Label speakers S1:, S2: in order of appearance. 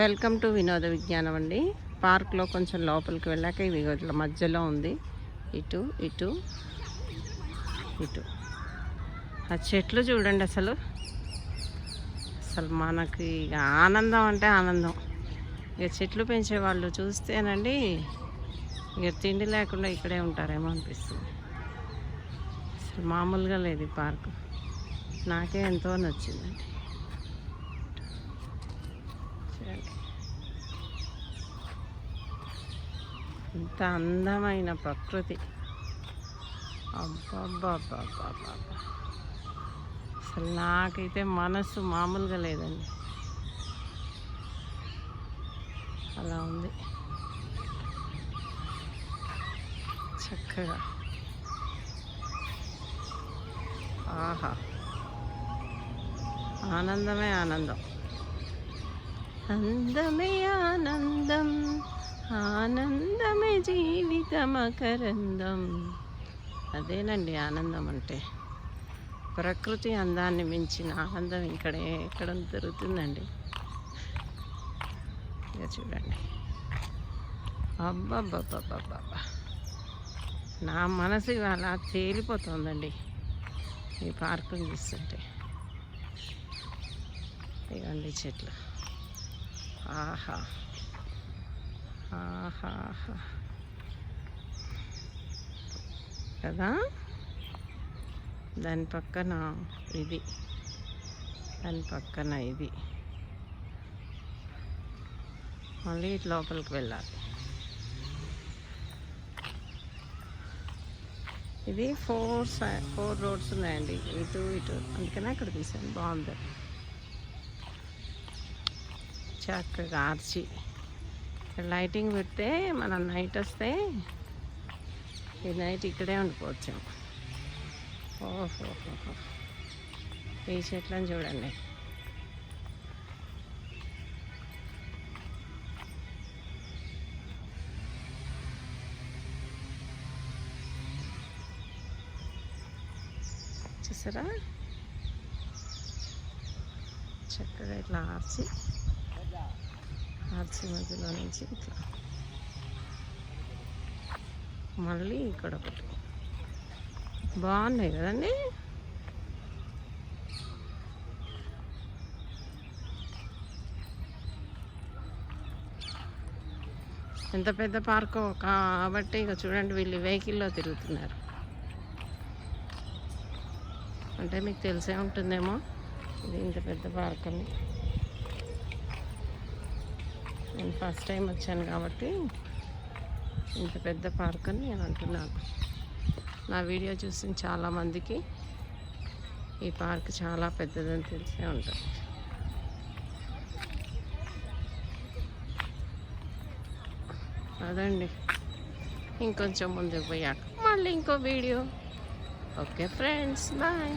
S1: Welcome to వినోద విజ్ఞానం అండి. పార్క్లో కొంచెం లోపలికి వెళ్ళాక ఇవి ఇట్లా మధ్యలో ఉంది. ఇటు ఇటు ఇటు ఆ చెట్లు చూడండి. అసలు మనకి ఆనందం అంటే ఆనందం. ఇక చెట్లు పెంచే వాళ్ళు చూస్తేనండి ఇక తిండి లేకుండా ఇక్కడే ఉంటారేమో అనిపిస్తుంది. అసలు మామూలుగా లేదు ఈ పార్కు. నాకే ఎంతో నచ్చిందండి. ఇంత అందమైన ప్రకృతి, అబ్బబ్బబ్బబ్బబ్బా! అసలు నాకైతే మనసు మామూలుగా లేదండి. అలా ఉంది చక్కగా. ఆహా, ఆనందమే ఆనందం, అందమే ఆనందం, ఆనందమే జీవితమకరందం. అదేనండి ఆనందం అంటే. ప్రకృతి అందాన్ని మించిన ఆనందం ఎక్కడ దొరుకుతుందండి. ఇక చూడండి, అబ్బబ్బబ్బబ్బబ్బా! నా మనసు ఇవాళ తేలిపోతుందండి ఈ పార్కుని చూస్తుంటే. ఇవ్వండి చెట్లు. ఆహా ఆహా కదా. దాని పక్కన ఇది, దాని పక్కన ఇది. మళ్ళీ ఇటు లోపలికి వెళ్ళాలి. ఇది ఫోర్ రోడ్స్ ఉన్నాయండి, ఇటు ఇటు. అందుకనే అక్కడ తీసాను. బాగుంది చక్కగా ఆర్చి. లైటింగ్ పెడితే మనం నైట్ వస్తే ఈ నైట్ ఇక్కడే ఉండిపోవచ్చాము. ఓహోహోహో, ఈ చెట్లను చూడండి. చూసారా, చక్కగా ఇట్లా ఆర్చి మధ్యలో నుంచి ఇట్లా మళ్ళీ ఇక్కడ ఒకటి. బాగున్నాయి కదండి. ఎంత పెద్ద పార్కు కాబట్టి ఇక చూడండి, వీళ్ళు వెహికల్లో తిరుగుతున్నారు. అంటే మీకు తెలిసే ఉంటుందేమో ఇది ఇంత పెద్ద పార్క్ అని. నేను ఫస్ట్ టైం వచ్చాను కాబట్టి ఇంత పెద్ద పార్క్ అని నేను అంటున్నాను. నా వీడియో చూసిన చాలామందికి ఈ పార్క్ చాలా పెద్దదని తెలిసే ఉంటుంది. అదండి, ఇంకొంచెం ముందుకు పోయాక మళ్ళీ ఇంకో వీడియో. Okay friends, bye.